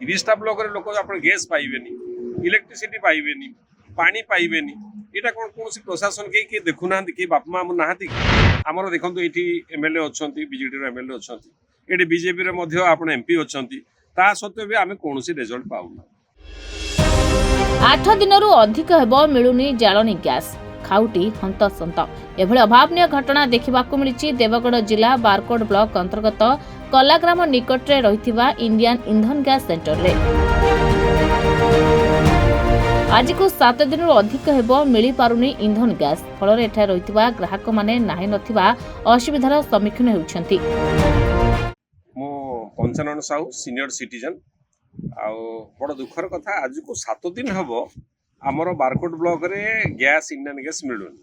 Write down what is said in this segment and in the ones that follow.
ତିରିଶଟା ବ୍ଲକରେ ଲୋକ ଆପଣ ଗ୍ୟାସ୍ ପାଇବେନି, ଇଲେକ୍ଟ୍ରିସିଟି ପାଇବେନି, ପାଣି ପାଇବେନି। ଏଇଟା କ'ଣ କୌଣସି ପ୍ରଶାସନ କେହି ଦେଖୁନାହାନ୍ତି, କେହି ବାପା ମା ନାହାନ୍ତି। ଆମର ଦେଖନ୍ତୁ ଏଇଠି ଏମ୍ଏଲ୍ଏ ଅଛନ୍ତି, ବିଜେଡିର ଏମ୍ଏଲ୍ଏ ଅଛନ୍ତି, ଏଠି ବିଜେପିରେ ମଧ୍ୟ ଆପଣ ଏମ୍ପି ଅଛନ୍ତି, ତା ସତ୍ତ୍ୱେ ବି ଆମେ କୌଣସି ରେଜଲ୍ଟ ପାଉନା। 8 ଦିନରୁ ଅଧିକ ହେବ ମିଳୁନି ଜାଳେଣୀ ଗ୍ୟାସ୍। ଖାଉଟି ହନ୍ତସନ୍ତ। ଏଭଳି ଅଭାବନୀୟ ଘଟଣା ଦେଖିବାକୁ ମିଳିଛି ଦେବଗଡ଼ ଜିଲ୍ଲା ବାରକୋଟ ବ୍ଲକ ଅନ୍ତର୍ଗତ କଲାଗ୍ରାମ ନିକଟରେ ରହିଥିବା ଇଣ୍ଡିଆନ୍ ଇନ୍ଧନ ଗ୍ୟାସ୍ ସେଣ୍ଟରରେ। ଆଜିକୁ 7 ଦିନରୁ ଅଧିକ ହେବ ମିଳିପାରୁନି ଇନ୍ଧନ ଗ୍ୟାସ୍। ଫଳରେ ଏଠାରେ ରହିଥିବା ଗ୍ରାହକମାନେ ନାହିଁ ନଥିବା ଅସୁବିଧାର ସମ୍ମୁଖୀନ ହେଉଛନ୍ତି। ମୁଁ ପଞ୍ଚାନନ ସାହୁ ସିନିୟର ସିଟିଜେନ୍। ଆଉ ବଡ଼ ଦୁଃଖର କଥା, ଆଜିକୁ 7 ଦିନ ହେବ ଆମର ବାରକୋଟ ବ୍ଲକରେ ଗ୍ୟାସ୍ ଇଣ୍ଡିଆନ୍ ଗ୍ୟାସ୍ ମିଳୁନି।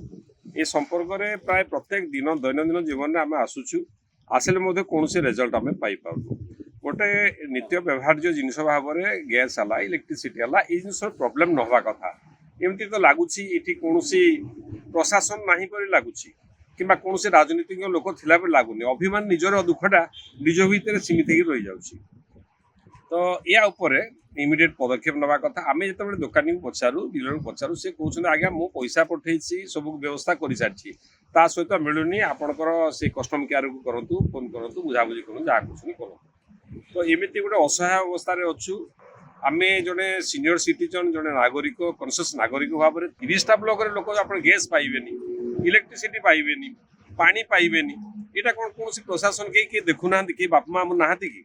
ଏ ସମ୍ପର୍କରେ ପ୍ରାୟ ପ୍ରତ୍ୟେକ ଦିନ ଦୈନନ୍ଦିନ ଜୀବନରେ ଆମେ ଆସୁଛୁ, ଆସିଲେ ମଧ୍ୟ କୌଣସି ରେଜଲ୍ଟ ଆମେ ପାଇପାରୁନୁ। ଗୋଟେ ନିତ୍ୟ ବ୍ୟବହାର୍ଯ୍ୟ ଜିନିଷ ଭାବରେ ଗ୍ୟାସ୍ ହେଲା, ଇଲେକ୍ଟ୍ରିସିଟି ହେଲା, ଏଇ ଜିନିଷର ପ୍ରୋବ୍ଲେମ୍ ନ ହେବା କଥା। ଏମିତି ତ ଲାଗୁଛି ଏଠି କୌଣସି ପ୍ରଶାସନ ନାହିଁ ପରି ଲାଗୁଛି, କିମ୍ବା କୌଣସି ରାଜନୀତିଜ୍ଞ ଲୋକ ଥିଲାପରି ଲାଗୁନି। ଅଭିମାନ ନିଜର ଦୁଃଖଟା ନିଜ ଭିତରେ ସୀମିତ ହେଇକି ରହିଯାଉଛି। ତ ୟା ଉପରେ ଇମିଡିଏଟ୍ ପଦକ୍ଷେପ ନେବା କଥା। ଆମେ ଯେତେବେଳେ ଦୋକାନୀକୁ ପଚାରୁ, ଡିଲରକୁ ପଚାରୁ, ସେ କହୁଛନ୍ତି ଆଜ୍ଞା ମୁଁ ପଇସା ପଠେଇଛି, ସବୁ ବ୍ୟବସ୍ଥା କରିସାରିଛି, ତା ସହିତ ମିଳୁନି, ଆପଣଙ୍କର ସେ କଷ୍ଟମର କେୟାରକୁ କରନ୍ତୁ, ଫୋନ୍ କରନ୍ତୁ, ବୁଝାବୁଝି କରନ୍ତୁ, ଯାହା କରୁଛନ୍ତି କରନ୍ତୁ। ତ ଏମିତି ଗୋଟେ ଅସହାୟ ଅବସ୍ଥାରେ ଅଛୁ। ଆମେ ଜଣେ ସିନିୟର ସିଟିଜନ୍, ଜଣେ ନାଗରିକ, କନସିୟସ୍ ନାଗରିକ ଭାବରେ 30ଟା ବ୍ଲକରେ ଲୋକ ଆପଣ ଗ୍ୟାସ୍ ପାଇବେନି, ଇଲେକ୍ଟ୍ରିସିଟି ପାଇବେନି, ପାଣି ପାଇବେନି। ଏଇଟା କ'ଣ କୌଣସି ପ୍ରଶାସନ କେହି ଦେଖୁନାହାନ୍ତି, କେହି ବାପା ମା ନାହାନ୍ତି କି?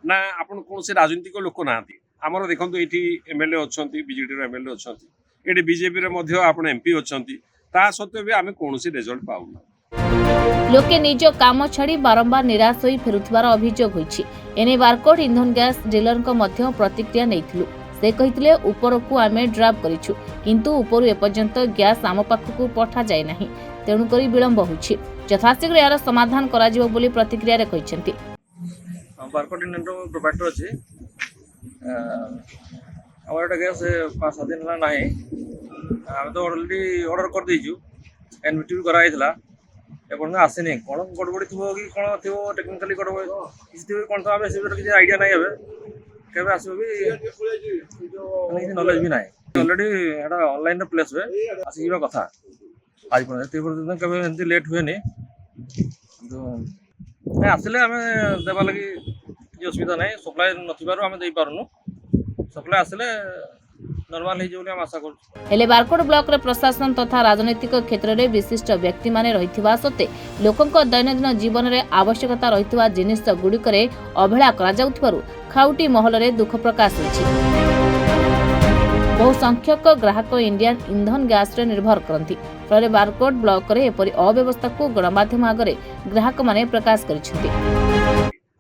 ନା ଆପଣ କୌଣସି ରାଜନୈତିକ ଲୋକ ନାହାନ୍ତି। ଆମର ଦେଖନ୍ତୁ ଏଇଠି ଏମ୍ଏଲ୍ଏ ଅଛନ୍ତି, ବିଜେଡିର ଏମ୍ଏଲ୍ଏ ଅଛନ୍ତି, ଏଠି ବିଜେପିରେ ମଧ୍ୟ ଆପଣ ଏମ୍ପି ଅଛନ୍ତି, ତା ସତ୍ତ୍ୱେ ବି ଆମେ କୌଣସି ରେଜଲ୍ଟ ପାଉନା। ଲୋକେ ନିଜ କାମ ଛାଡ଼ି ବାରମ୍ବାର ନିରାଶ ହୋଇ ଫେରୁଥିବାର ଅଭିଯୋଗ ହୋଇଛି। ଏନେଇ ବାରକୋଟ ଇନ୍ଧନ ଗ୍ୟାସ୍ ଡିଲରଙ୍କ ମଧ୍ୟ ପ୍ରତିକ୍ରିୟା ନେଇଥିଲୁ। ସେ କହିଥିଲେ ଉପରକୁ ଆମେ ଡ୍ରାଫ୍ଟ କରିଛୁ, କିନ୍ତୁ ଉପରୁ ଏପର୍ଯ୍ୟନ୍ତ ଗ୍ୟାସ୍ ଆମ ପାଖକୁ ପଠାଯାଇ ନାହିଁ, ତେଣୁକରି ବିଳମ୍ବ ହୋଇଛି। ଯଥାଶୀଘ୍ର ଏହାର ସମାଧାନ କରାଯିବ ବୋଲି ପ୍ରତିକ୍ରିୟାରେ କହିଛନ୍ତି। बारकोट इंडियन प्रोवाइडर अच्छे आम एटा गैस 5-7 दिन है ना आम तो अलरेडी ऑर्डर कर दीचु, एनविटी भी कराइला एपर्तन आसनी। कौन गड़बड़ी थो कि कौन थो टेक्निकाली गड़बड़ी किसी कौन तो आम से किसी आइडिया ना केवे आस नॉलेज भी ना। अलरेडी एटा ऑनलाइन प्लेस हुए आसवा कथा आज पर्यटन केवे लेट हुए आसिले आम देवा लगी किसी असुविधा ना। सप्लाई नथिबारु आम दे पारुनु, सप्लाई आसिले नॉर्मल हे जोली हम आशा करू। हेले बारकोट ब्लॉक रे प्रशासन तथा राजनीतिक क्षेत्र में विशिष्ट व्यक्ति माने रहिथिबा सत्ते लोकंक दैनंदिन जीवन में आवश्यकता रहिथिबा जिनिस गुड़िकरे अवहेला करा जाउथिबारु खाउटी महल रे दुख प्रकाश होछि। बहु संख्यक ग्राहक इंडियन इंधन गैस रे निर्भर करती। फल बारकोट ब्लॉक रे एपरि अव्यवस्था को गणमाध्यम आगे ग्राहक माने प्रकाश करिसेंति।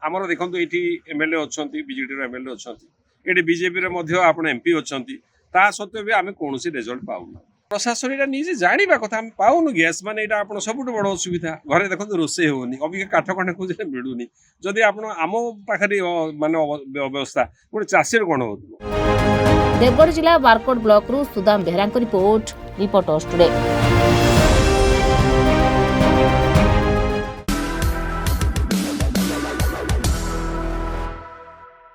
ଆମର ଦେଖନ୍ତୁ ଏଇଠି ଏମ୍ଏଲ୍ଏ ଅଛନ୍ତି, ବିଜେଡିର ଏମ୍ଏଲ୍ଏ ଅଛନ୍ତି, ଏଠି ବିଜେପିରେ ମଧ୍ୟ ଆପଣ ଏମ୍ପି ଅଛନ୍ତି, ତା ସତ୍ତ୍ୱେ ବି ଆମେ କୌଣସି ରେଜଲ୍ଟ ପାଉନା। ପ୍ରଶାସନ ଏଇଟା ନିଜେ ଜାଣିବା କଥା, ଆମେ ପାଉନୁ ଗ୍ୟାସ୍, ମାନେ ଏଇଟା ଆପଣ ସବୁଠୁ ବଡ଼ ଅସୁବିଧା। ଘରେ ଦେଖନ୍ତୁ ରୋଷେଇ ହେଉନି, ଅବିକା କାଠ ଖଣ୍ଡେ ଖୋଜିଲେ ମିଳୁନି। ଯଦି ଆପଣ ଆମ ପାଖରେ ମାନେ ଅବସ୍ଥା, ଗୋଟେ ଚାଷୀର କ'ଣ ହେଉଥିବ। देवगढ़ जिला बारकोट ब्लॉक रु Sudam Behera report reporters today.